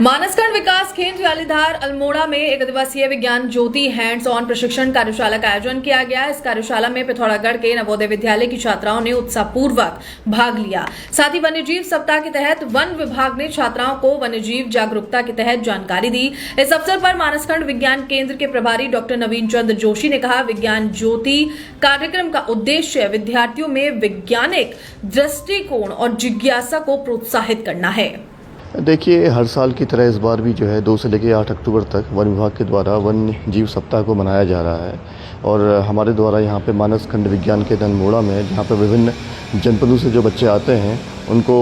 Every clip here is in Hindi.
मानसखंड विकास केंद्र जालीधार अल्मोड़ा में एक दिवसीय विज्ञान ज्योति हैंड्स ऑन प्रशिक्षण कार्यशाला का आयोजन किया गया। इस कार्यशाला में पिथौरागढ़ के नवोदय विद्यालय की छात्राओं ने उत्साहपूर्वक भाग लिया। साथ ही वन्यजीव सप्ताह के तहत वन विभाग ने छात्राओं को वन्यजीव जागरूकता के तहत जानकारी दी। इस अवसर पर मानसखंड विज्ञान केंद्र के प्रभारी डॉक्टर नवीन चंद्र जोशी ने कहा, विज्ञान ज्योति कार्यक्रम का उद्देश्य विद्यार्थियों में वैज्ञानिक दृष्टिकोण और जिज्ञासा को प्रोत्साहित करना है। देखिए, हर साल की तरह इस बार भी जो है 2 से लेकर 8 अक्टूबर तक वन विभाग के द्वारा वन्य जीव सप्ताह को मनाया जा रहा है। और हमारे द्वारा यहाँ पे मानसखंड विज्ञान केंद्र अल्मोड़ा में, जहाँ पर विभिन्न जनपदों से जो बच्चे आते हैं उनको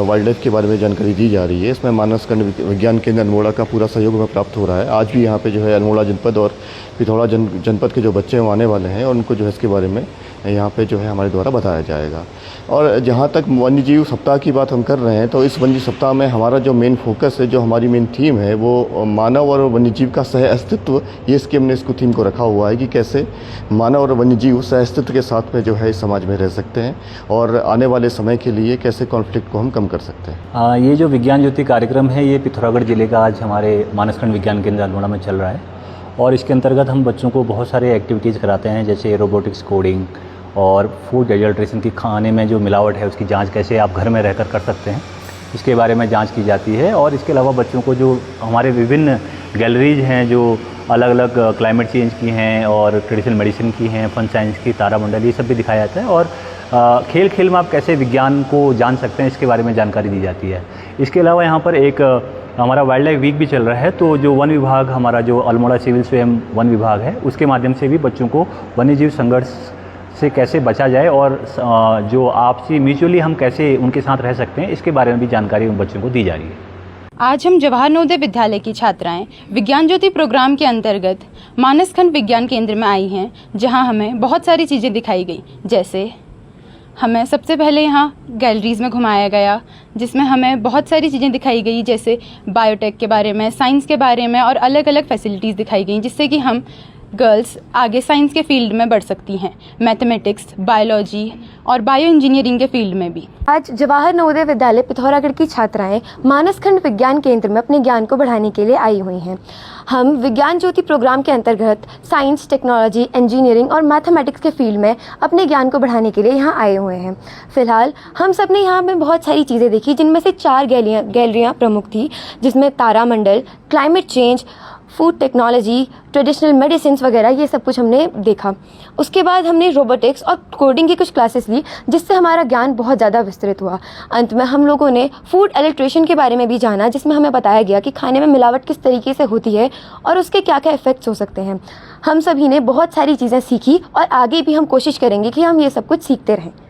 वाइल्ड लाइफ के बारे में जानकारी दी जा रही है। इसमें मानसखंड विज्ञान केंद्र अल्मोड़ा का पूरा सहयोग हमें प्राप्त हो रहा है। आज भी यहाँ पे जो है अल्मोड़ा जनपद और पिथौरा जनपद के जो बच्चे आने वाले हैं उनको जो है इसके बारे में यहाँ पे जो है हमारे द्वारा बताया जाएगा। और जहाँ तक वन्यजीव सप्ताह की बात हम कर रहे हैं, तो इस वन्यजीव सप्ताह में हमारा जो मेन फोकस है, जो हमारी मेन थीम है, वो मानव और वन्यजीव का सह अस्तित्व, ये इसके हमने इसको थीम को रखा हुआ है कि कैसे मानव और वन्यजीव सह अस्तित्व के साथ में जो है इस समाज में रह सकते हैं और आने वाले समय के लिए कैसे कॉन्फ्लिक्ट को हम कम कर सकते हैं। ये जो विज्ञान ज्योति कार्यक्रम है, ये पिथौरागढ़ जिले का आज हमारे मानसखंड विज्ञान केंद्र अल्मोड़ा में चल रहा है। और इसके अंतर्गत हम बच्चों को बहुत सारे एक्टिविटीज़ कराते हैं, जैसे रोबोटिक्स, कोडिंग और फूड एडल्ट्रेशन की खाने में जो मिलावट है उसकी जांच कैसे आप घर में रहकर कर सकते हैं, इसके बारे में जांच की जाती है। और इसके अलावा बच्चों को जो हमारे विभिन्न गैलरीज हैं जो अलग अलग क्लाइमेट चेंज की हैं और ट्रेडिशनल मेडिसिन की हैं, फन साइंस की, तारामंडल, ये सब भी दिखाया जाता है। और खेल खेल में आप कैसे विज्ञान को जान सकते हैं, इसके बारे में जानकारी दी जाती है। इसके अलावा यहाँ पर एक हमारा वाइल्ड लाइफ वीक भी चल रहा है, तो जो वन विभाग, हमारा जो अल्मोड़ा सिविल स्वयं वन विभाग है, उसके माध्यम से भी बच्चों को वन्यजीव संघर्ष से कैसे बचा जाए और जो आपसी म्यूचुअली हम कैसे उनके साथ रह सकते हैं, इसके बारे में भी जानकारी उन बच्चों को दी जा रही है। आज हम जवाहर नवोदय विद्यालय की छात्राएं विज्ञान ज्योति प्रोग्राम के अंतर्गत मानसखंड विज्ञान केंद्र में आई हैं, जहां हमें बहुत सारी चीज़ें दिखाई गई। जैसे हमें सबसे पहले यहाँ गैलरीज़ में घुमाया गया, जिसमें हमें बहुत सारी चीज़ें दिखाई गई, जैसे बायोटेक के बारे में, साइंस के बारे में, और अलग अलग फैसिलिटीज़ दिखाई गई, जिससे कि हम गर्ल्स आगे साइंस के फील्ड में बढ़ सकती हैं, मैथमेटिक्स, बायोलॉजी और बायो इंजीनियरिंग के फील्ड में भी। आज जवाहर नवोदय विद्यालय पिथौरागढ़ की छात्राएं मानसखंड विज्ञान केंद्र में अपने ज्ञान को बढ़ाने के लिए आई हुई हैं। हम विज्ञान ज्योति प्रोग्राम के अंतर्गत साइंस, टेक्नोलॉजी, इंजीनियरिंग और मैथमेटिक्स के फील्ड में अपने ज्ञान को बढ़ाने के लिए यहाँ आए हुए हैं। फिलहाल हम सब ने यहाँ में बहुत सारी चीज़ें देखी, जिनमें से 4 गैलरियाँ प्रमुख थी, जिसमें तारामंडल, climate change, food technology, traditional medicine वगैरह, ये सब कुछ हमने देखा। उसके बाद हमने रोबोटिक्स और कोडिंग की कुछ क्लासेस ली, जिससे हमारा ज्ञान बहुत ज़्यादा विस्तृत हुआ। अंत में हम लोगों ने फूड एडल्ट्रेशन के बारे में भी जाना, जिसमें हमें बताया गया कि खाने में मिलावट किस तरीके से होती है और उसके क्या क्या इफ़ेक्ट्स हो सकते हैं। हम सभी ने बहुत सारी चीज़ें सीखी और आगे भी हम कोशिश करेंगे कि हम ये सब कुछ सीखते रहें।